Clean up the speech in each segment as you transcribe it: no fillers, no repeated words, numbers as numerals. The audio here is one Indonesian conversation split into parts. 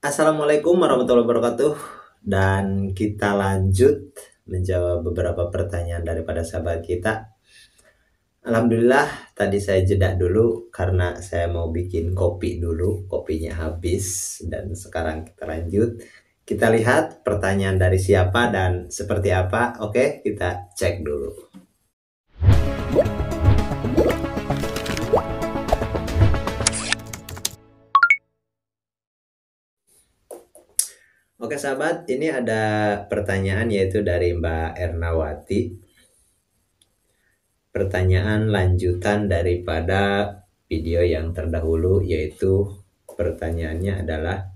Assalamualaikum warahmatullahi wabarakatuh. Dan kita lanjut menjawab beberapa pertanyaan daripada sahabat kita. Alhamdulillah tadi saya jeda dulu karena saya mau bikin kopi dulu. Kopinya habis dan sekarang kita lanjut. Kita lihat pertanyaan dari siapa dan seperti apa. Oke, kita cek dulu. Oke sahabat, ini ada pertanyaan yaitu dari Mbak Ernawati. Pertanyaan lanjutan daripada video yang terdahulu, yaitu pertanyaannya adalah,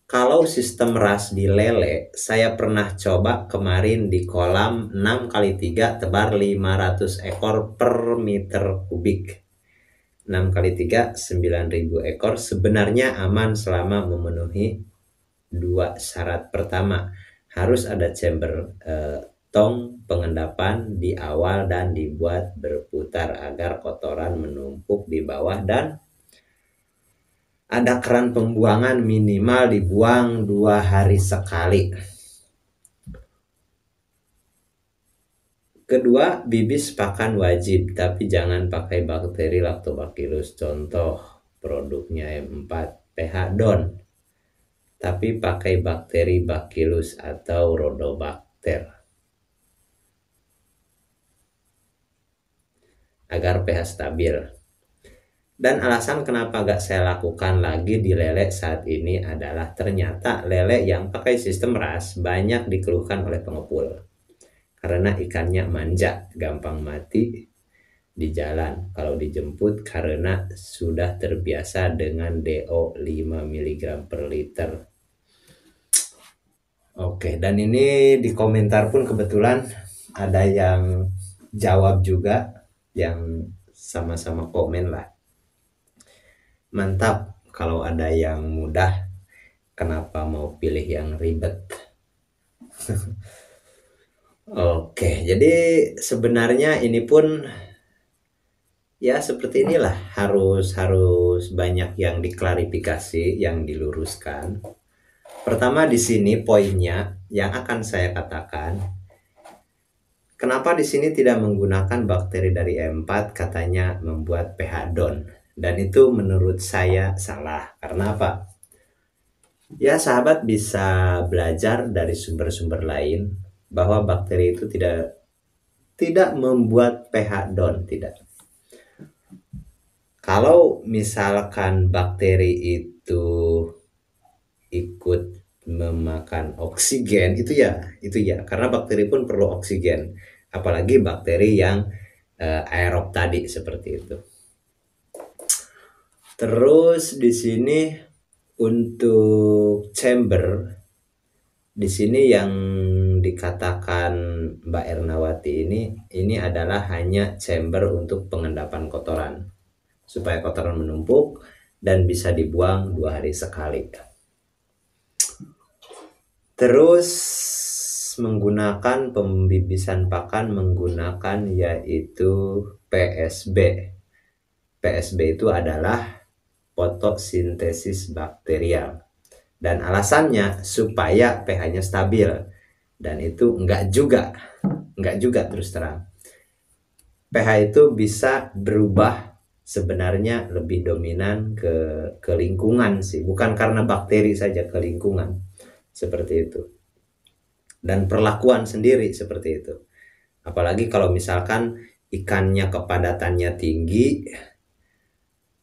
kalau sistem ras di lele, saya pernah coba kemarin di kolam 6x3 tebar 500 ekor per meter kubik. 6x3 9.000 ekor, sebenarnya aman selama memenuhi dua syarat. Pertama, harus ada chamber tong pengendapan di awal dan dibuat berputar agar kotoran menumpuk di bawah, dan ada keran pembuangan minimal dibuang 2 hari sekali. Kedua, bibis pakan wajib, tapi jangan pakai bakteri Lactobacillus. Contoh produknya M4 PH Don, tapi pakai bakteri Bacillus atau Rhodobacter agar pH stabil. Dan alasan kenapa gak saya lakukan lagi di lele saat ini adalah ternyata lele yang pakai sistem ras banyak dikeluhkan oleh pengepul karena ikannya manja, gampang mati di jalan kalau dijemput karena sudah terbiasa dengan DO 5 mg per liter. Oke, dan ini di komentar pun kebetulan ada yang jawab juga, yang sama-sama komen lah. Mantap, kalau ada yang mudah, kenapa mau pilih yang ribet? Oke, jadi sebenarnya ini pun ya seperti inilah, harus banyak yang diklarifikasi, yang diluruskan. Pertama di sini poinnya yang akan saya katakan, kenapa di sini tidak menggunakan bakteri dari M4, katanya membuat pH down. Dan itu menurut saya salah. Karena apa? Ya sahabat bisa belajar dari sumber-sumber lain bahwa bakteri itu tidak membuat pH down, tidak. Kalau misalkan bakteri itu ikut memakan oksigen, itu ya karena bakteri pun perlu oksigen, apalagi bakteri yang aerob tadi seperti itu. Terus di sini untuk chamber, di sini yang dikatakan Mbak Ernawati ini adalah hanya chamber untuk pengendapan kotoran supaya kotoran menumpuk dan bisa dibuang 2 hari sekali. Terus menggunakan pembibisan pakan menggunakan yaitu PSB. PSB itu adalah fotosintesis bakterial. Dan alasannya supaya pH-nya stabil. Dan itu enggak juga terus terang. pH itu bisa berubah sebenarnya lebih dominan ke lingkungan sih. Bukan karena bakteri saja, ke lingkungan. Seperti itu. Dan perlakuan sendiri seperti itu. Apalagi kalau misalkan ikannya kepadatannya tinggi,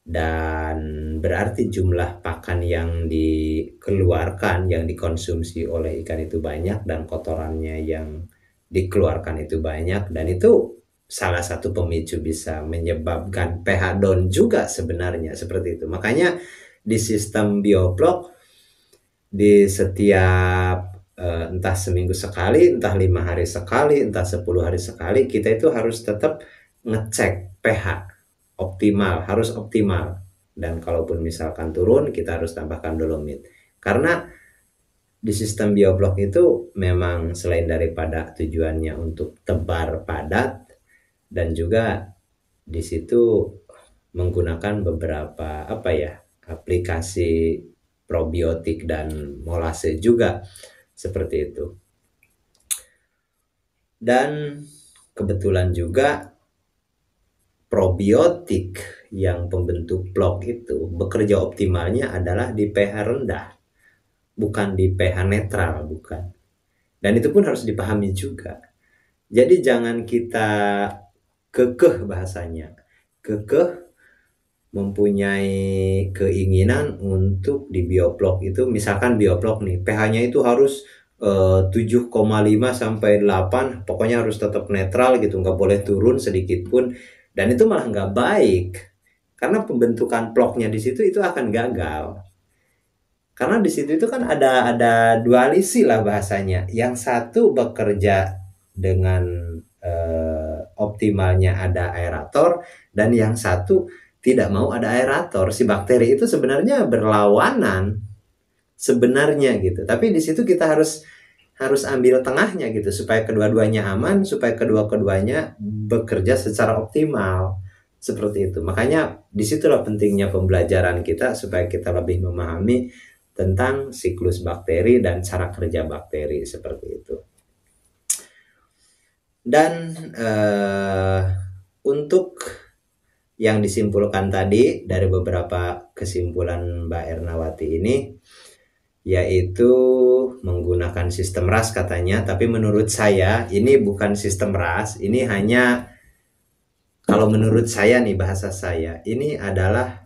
dan berarti jumlah pakan yang dikeluarkan, yang dikonsumsi oleh ikan itu banyak, dan kotorannya yang dikeluarkan itu banyak, dan itu salah satu pemicu bisa menyebabkan pH down juga sebenarnya, seperti itu. Makanya di sistem bioblok, di setiap entah seminggu sekali, entah 5 hari sekali, entah 10 hari sekali, kita itu harus tetap ngecek pH optimal, harus optimal. Dan kalaupun misalkan turun, kita harus tambahkan dolomit. Karena di sistem bioblok itu memang selain daripada tujuannya untuk tebar padat, dan juga di situ menggunakan beberapa aplikasi probiotik dan molase juga seperti itu. Dan kebetulan juga probiotik yang pembentuk plaque itu bekerja optimalnya adalah di pH rendah, bukan di pH netral, bukan. Dan itu pun harus dipahami juga. Jadi jangan kita kekeh bahasanya, kekeh mempunyai keinginan untuk di bioplok itu, misalkan bioplok nih pH-nya itu harus 7,5 sampai 8, pokoknya harus tetap netral gitu, nggak boleh turun sedikit pun. Dan itu malah nggak baik, karena pembentukan ploknya di situ itu akan gagal. Karena di situ itu kan ada dualisi lah bahasanya. Yang satu bekerja dengan optimalnya ada aerator, dan yang satu tidak mau ada aerator. Si bakteri itu sebenarnya berlawanan sebenarnya gitu. Tapi di situ kita harus ambil tengahnya gitu, supaya kedua-duanya aman, supaya kedua-keduanya bekerja secara optimal. Seperti itu. Makanya disitulah pentingnya pembelajaran kita, supaya kita lebih memahami tentang siklus bakteri dan cara kerja bakteri seperti itu. Dan untuk yang disimpulkan tadi dari beberapa kesimpulan Mbak Ernawati ini, yaitu menggunakan sistem RAS katanya, tapi menurut saya ini bukan sistem RAS, ini hanya, kalau menurut saya nih, bahasa saya, ini adalah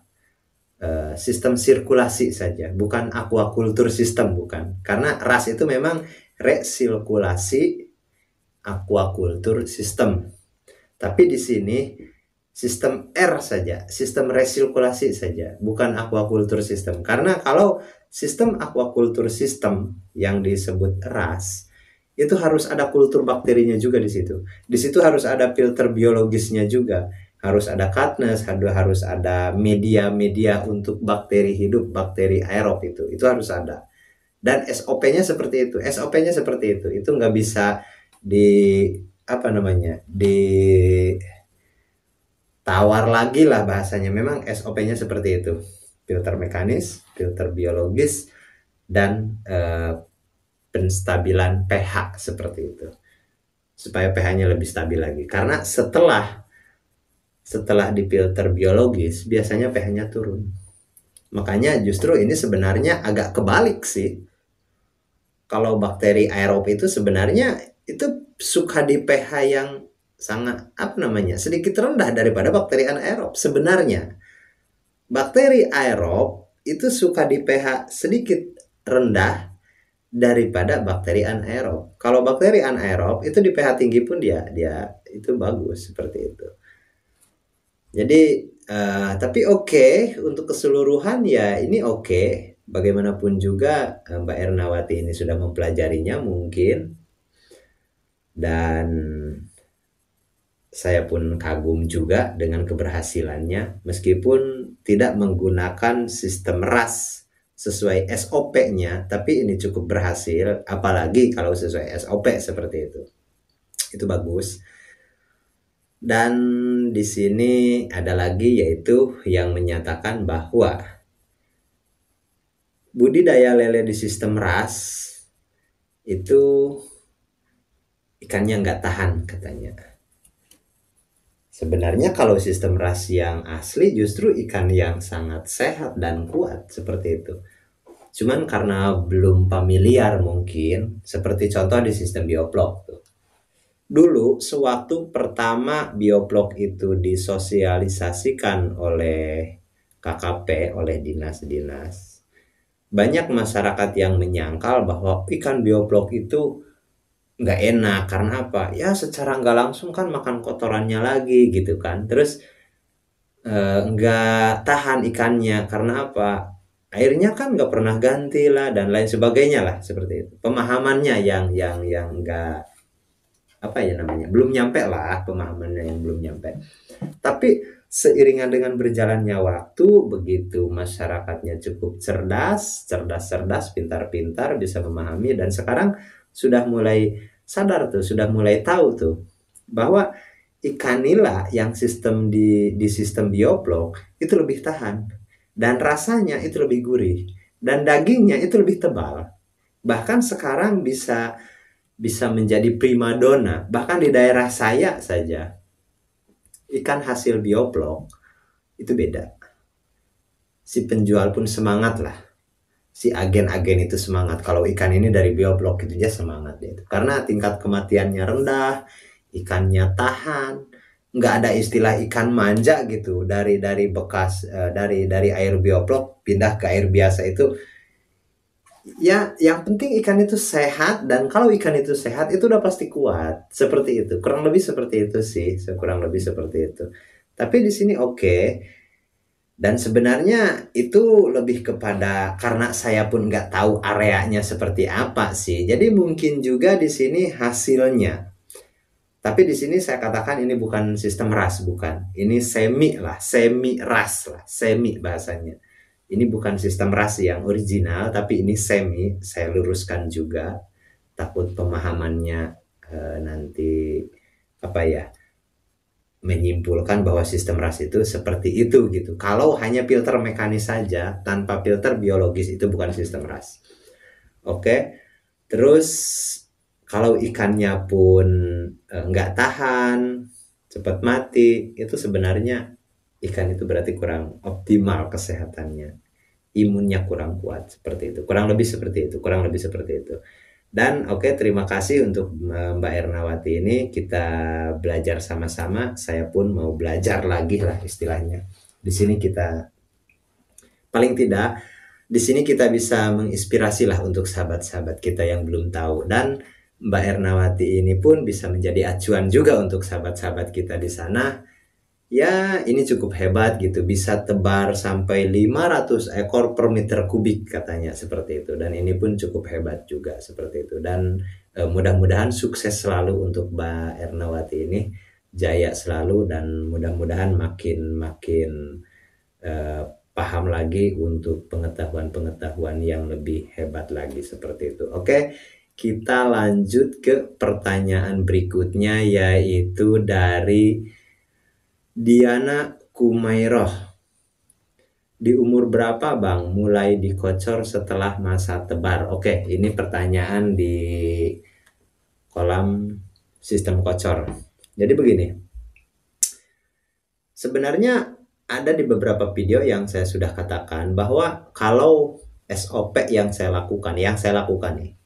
sistem sirkulasi saja, bukan aquaculture system, bukan. Karena RAS itu memang resirkulasi aquaculture system. Tapi di sini sistem R saja, sistem resirkulasi saja, bukan aquaculture system. Karena kalau sistem aquaculture system yang disebut RAS, itu harus ada kultur bakterinya juga di situ. Di situ harus ada filter biologisnya juga. Harus ada Katniss, harus ada media-media untuk bakteri hidup, bakteri aerob itu harus ada. Dan SOP-nya seperti itu, SOP-nya seperti itu. Itu nggak bisa ditawar lagi lah bahasanya. Memang SOP-nya seperti itu. Filter mekanis, filter biologis, dan penstabilan pH seperti itu. Supaya pH-nya lebih stabil lagi. Karena setelah di filter biologis biasanya pH-nya turun. Makanya justru ini sebenarnya agak kebalik sih. Kalau bakteri aerob itu sebenarnya itu suka di pH yang sangat sedikit rendah daripada bakteri anaerob. Sebenarnya bakteri aerob itu suka di pH sedikit rendah daripada bakteri anaerob. Kalau bakteri anaerob itu di pH tinggi pun dia itu bagus seperti itu. Jadi tapi oke, untuk keseluruhan ya ini oke. Bagaimanapun juga Mbak Ernawati ini sudah mempelajarinya mungkin, dan saya pun kagum juga dengan keberhasilannya, meskipun tidak menggunakan sistem RAS sesuai SOP-nya, tapi ini cukup berhasil, apalagi kalau sesuai SOP seperti itu. Itu bagus. Dan di sini ada lagi, yaitu yang menyatakan bahwa budidaya lele di sistem RAS itu ikannya nggak tahan katanya. Sebenarnya kalau sistem RAS yang asli justru ikan yang sangat sehat dan kuat seperti itu. Cuman karena belum familiar mungkin, seperti contoh di sistem bioplok tuh. Dulu sewaktu pertama bioplok itu disosialisasikan oleh KKP, oleh dinas-dinas, banyak masyarakat yang menyangkal bahwa ikan bioplok itu nggak enak. Karena apa? Ya secara nggak langsung kan makan kotorannya lagi gitu kan. Terus nggak tahan ikannya, karena apa? Airnya kan nggak pernah ganti lah dan lain sebagainya lah, seperti itu. Pemahamannya yang nggak belum nyampe lah, pemahamannya yang belum nyampe. Tapi seiringan dengan berjalannya waktu, begitu masyarakatnya cukup cerdas, pintar-pintar, bisa memahami, dan sekarang sudah mulai sadar tuh, sudah mulai tahu tuh bahwa ikan nila yang sistem di sistem bioplok itu lebih tahan dan rasanya itu lebih gurih dan dagingnya itu lebih tebal. Bahkan sekarang bisa menjadi primadona. Bahkan di daerah saya saja, ikan hasil bioblok itu beda. Si penjual pun semangat lah. Si agen-agen itu semangat. Kalau ikan ini dari bioblok itu dia semangat dia. Karena tingkat kematiannya rendah, ikannya tahan, nggak ada istilah ikan manja gitu. Dari bekas dari air bioblok pindah ke air biasa itu. Ya, yang penting ikan itu sehat, dan kalau ikan itu sehat itu udah pasti kuat. Seperti itu. Kurang lebih seperti itu sih, kurang lebih seperti itu. Tapi di sini oke. Dan sebenarnya itu lebih kepada karena saya pun nggak tahu areanya seperti apa sih. Jadi mungkin juga di sini hasilnya. Tapi di sini saya katakan ini bukan sistem ras, bukan. Ini semi lah, semi ras lah, semi bahasanya. Ini bukan sistem ras yang original, tapi ini semi. Saya luruskan juga. Takut pemahamannya nanti apa ya, menyimpulkan bahwa sistem ras itu seperti itu gitu. Kalau hanya filter mekanis saja tanpa filter biologis itu bukan sistem ras. Oke. Terus kalau ikannya pun nggak tahan, cepat mati, itu sebenarnya ikan itu berarti kurang optimal kesehatannya. Imunnya kurang kuat, seperti itu. Kurang lebih seperti itu, kurang lebih seperti itu. Dan oke, terima kasih untuk Mbak Ernawati ini. Kita belajar sama-sama. Saya pun mau belajar lagi lah istilahnya. Di sini kita paling tidak di sini kita bisa menginspirasi lah untuk sahabat-sahabat kita yang belum tahu, dan Mbak Ernawati ini pun bisa menjadi acuan juga untuk sahabat-sahabat kita di sana. Ya, ini cukup hebat gitu, bisa tebar sampai 500 ekor per meter kubik katanya seperti itu. Dan ini pun cukup hebat juga seperti itu. Dan mudah-mudahan sukses selalu untuk Mbak Ernawati ini, jaya selalu, dan mudah-mudahan makin paham lagi untuk pengetahuan-pengetahuan yang lebih hebat lagi seperti itu. Oke, kita lanjut ke pertanyaan berikutnya, yaitu dari Diana Kumairoh. Di umur berapa Bang mulai dikocor setelah masa tebar? Oke, ini pertanyaan di kolom sistem kocor. Jadi begini, sebenarnya ada di beberapa video yang saya sudah katakan bahwa kalau SOP yang saya lakukan nih,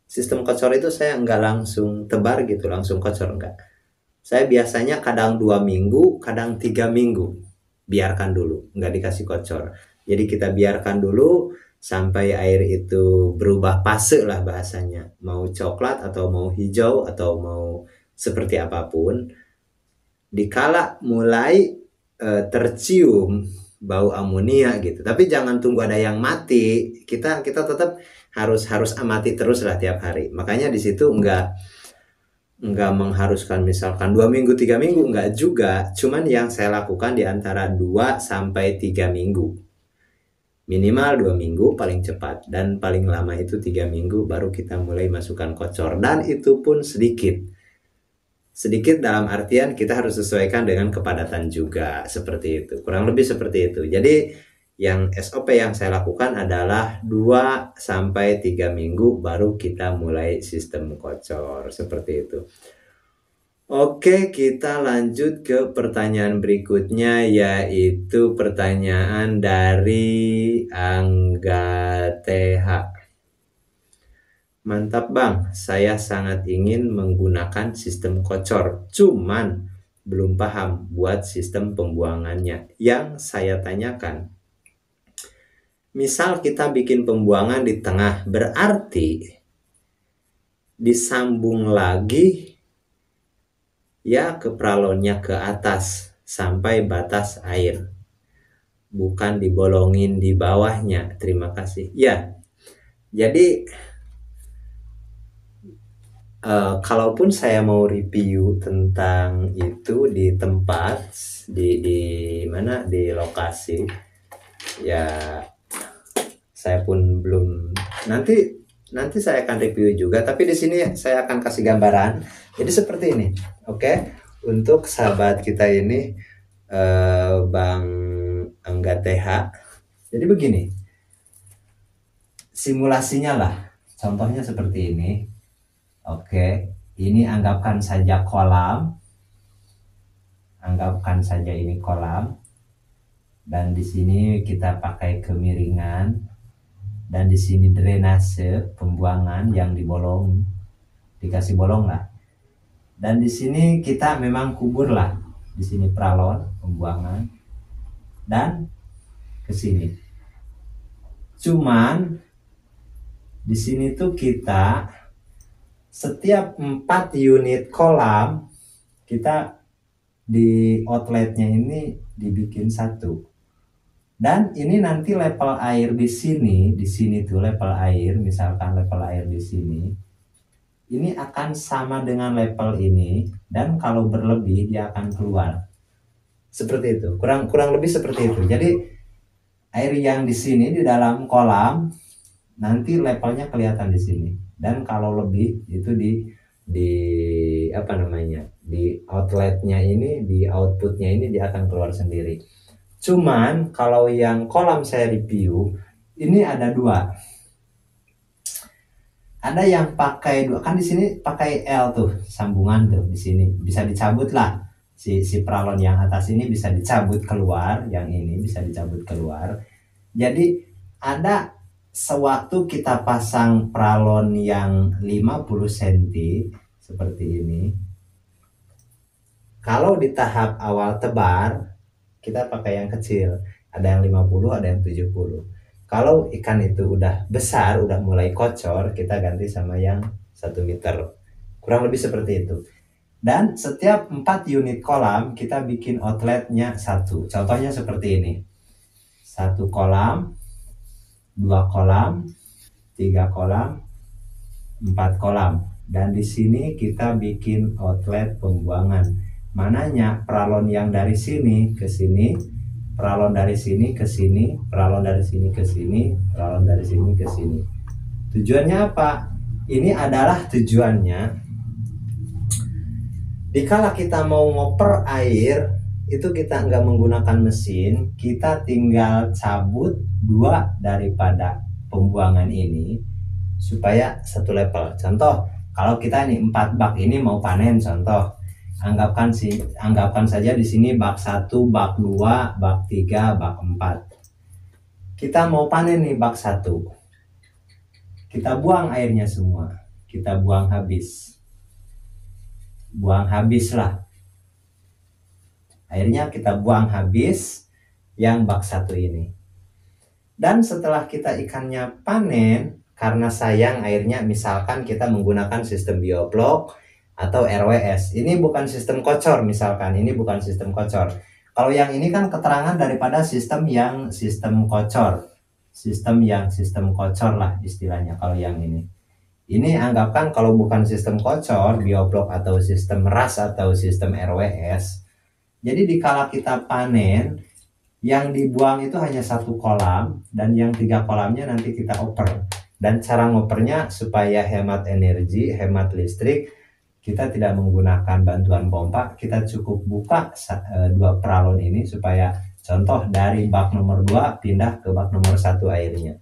sistem kocor itu saya nggak langsung tebar gitu, langsung kocor, enggak. Saya biasanya kadang 2 minggu, kadang 3 minggu. Biarkan dulu, nggak dikasih kocor. Jadi kita biarkan dulu sampai air itu berubah fase lah bahasanya. Mau coklat atau mau hijau atau mau seperti apapun. Dikala mulai tercium bau amonia gitu. Tapi jangan tunggu ada yang mati. Kita tetap harus amati terus lah tiap hari. Makanya di situ nggak mengharuskan misalkan 2 minggu 3 minggu, nggak juga. Cuman yang saya lakukan di antara 2 sampai 3 minggu, minimal 2 minggu paling cepat, dan paling lama itu 3 minggu baru kita mulai masukkan kocor. Dan itu pun sedikit dalam artian kita harus sesuaikan dengan kepadatan juga, seperti itu, kurang lebih seperti itu. Jadi yang SOP yang saya lakukan adalah 2 sampai 3 minggu baru kita mulai sistem kocor, seperti itu. Oke, kita lanjut ke pertanyaan berikutnya, yaitu pertanyaan dari Angga TH. Mantap Bang, saya sangat ingin menggunakan sistem kocor, cuman belum paham buat sistem pembuangannya. Yang saya tanyakan, misal kita bikin pembuangan di tengah, berarti disambung lagi ya ke pralonnya ke atas sampai batas air, bukan dibolongin di bawahnya. Terima kasih. Ya, jadi kalaupun saya mau review tentang itu di tempat, di mana, di lokasi, ya saya pun belum, nanti saya akan review juga, tapi di sini saya akan kasih gambaran. Jadi seperti ini, oke? Untuk sahabat kita ini, Bang Angga TH. Jadi begini, simulasinya lah. Contohnya seperti ini. Oke, ini anggapkan saja kolam. Anggapkan saja ini kolam. Dan di sini kita pakai kemiringan. Dan di sini drainase pembuangan yang dibolong, dikasih bolong lah. Dan di sini kita memang kubur lah. Di sini pralon pembuangan dan ke sini. Cuman di sini tuh kita setiap 4 unit kolam kita di outletnya ini dibikin satu. Dan ini nanti level air di sini tuh level air, misalkan level air di sini. Ini akan sama dengan level ini dan kalau berlebih dia akan keluar. Seperti itu. Kurang lebih seperti itu. Jadi air yang di sini di dalam kolam nanti levelnya kelihatan di sini. Dan kalau lebih itu di apa namanya? Di outletnya ini, di outputnya ini dia akan keluar sendiri. Cuman kalau yang kolam saya review ini ada dua. Ada yang pakai dua, kan di sini pakai L tuh sambungan tuh di sini bisa dicabut lah. Si pralon yang atas ini bisa dicabut keluar, yang ini bisa dicabut keluar. Jadi ada sewaktu kita pasang pralon yang 50 cm seperti ini. Kalau di tahap awal tebar kita pakai yang kecil, ada yang 50, ada yang 70. Kalau ikan itu udah besar, udah mulai kocor, kita ganti sama yang 1 meter. Kurang lebih seperti itu. Dan setiap 4 unit kolam kita bikin outletnya satu. Contohnya seperti ini. 1 kolam, 2 kolam, 3 kolam, 4 kolam. Dan di sini kita bikin outlet pembuangan. Mananya pralon yang dari sini ke sini, pralon dari sini ke sini, pralon dari sini ke sini, pralon dari sini ke sini. Tujuannya apa? Ini adalah tujuannya dikala kita mau ngoper air itu kita nggak menggunakan mesin, kita tinggal cabut 2 daripada pembuangan ini supaya satu level. Contoh, kalau kita nih 4 bak ini mau panen, contoh anggapkan saja di sini bak 1, bak 2, bak 3, bak 4. Kita mau panen nih bak 1. Kita buang airnya semua. Kita buang habis. Buang habis lah. Airnya kita buang habis yang bak 1 ini. Dan setelah kita ikannya panen, karena sayang airnya, misalkan kita menggunakan sistem bioblok atau RWS. Ini bukan sistem kocor misalkan, ini bukan sistem kocor. Kalau yang ini kan keterangan daripada sistem kocor. Sistem kocor lah istilahnya kalau yang ini. Ini anggapkan kalau bukan sistem kocor, bioblok atau sistem RAS atau sistem RWS. Jadi dikala kita panen, yang dibuang itu hanya 1 kolam dan yang 3 kolamnya nanti kita oper. Dan cara ngopernya supaya hemat energi, hemat listrik, kita tidak menggunakan bantuan pompa, kita cukup buka 2 pralon ini supaya contoh dari bak nomor 2 pindah ke bak nomor 1 airnya.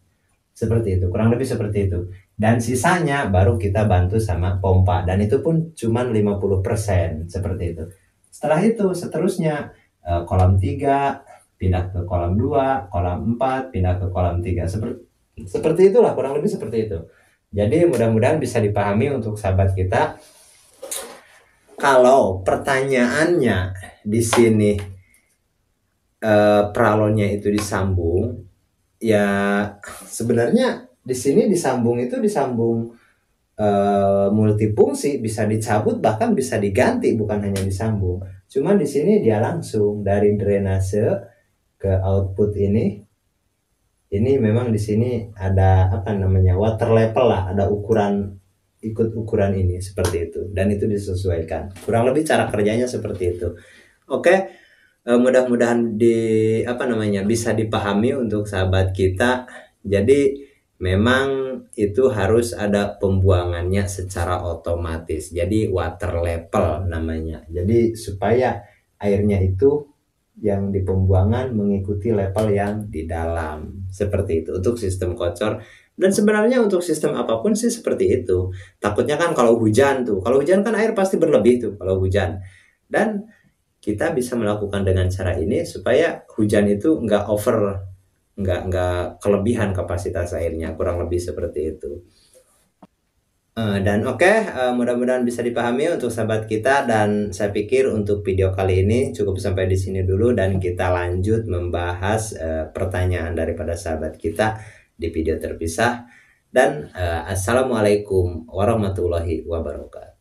Seperti itu, kurang lebih seperti itu. Dan sisanya baru kita bantu sama pompa, dan itu pun cuma 50% seperti itu. Setelah itu seterusnya kolam 3 pindah ke kolam 2, kolam 4 pindah ke kolam 3. Seperti itulah, kurang lebih seperti itu. Jadi mudah-mudahan bisa dipahami untuk sahabat kita. Kalau pertanyaannya di sini pralonnya itu disambung, ya sebenarnya di sini disambung multifungsi, bisa dicabut bahkan bisa diganti, bukan hanya disambung. Cuman di sini dia langsung dari drainase ke output ini. Ini memang di sini ada apa namanya water level lah, ada ukuran, ikut ukuran ini seperti itu, dan itu disesuaikan. Kurang lebih cara kerjanya seperti itu. Oke, mudah-mudahan bisa dipahami untuk sahabat kita. Jadi memang itu harus ada pembuangannya secara otomatis. Jadi water level namanya. Jadi supaya airnya itu yang di pembuangan mengikuti level yang di dalam. Seperti itu untuk sistem kocor Dan sebenarnya untuk sistem apapun sih seperti itu. Takutnya kan kalau hujan tuh, kalau hujan kan air pasti berlebih tuh kalau hujan. Dan kita bisa melakukan dengan cara ini supaya hujan itu nggak over, nggak kelebihan kapasitas airnya, kurang lebih seperti itu. Dan oke, mudah-mudahan bisa dipahami untuk sahabat kita, dan saya pikir untuk video kali ini cukup sampai di sini dulu, dan kita lanjut membahas pertanyaan daripada sahabat kita di video terpisah. Dan assalamualaikum warahmatullahi wabarakatuh.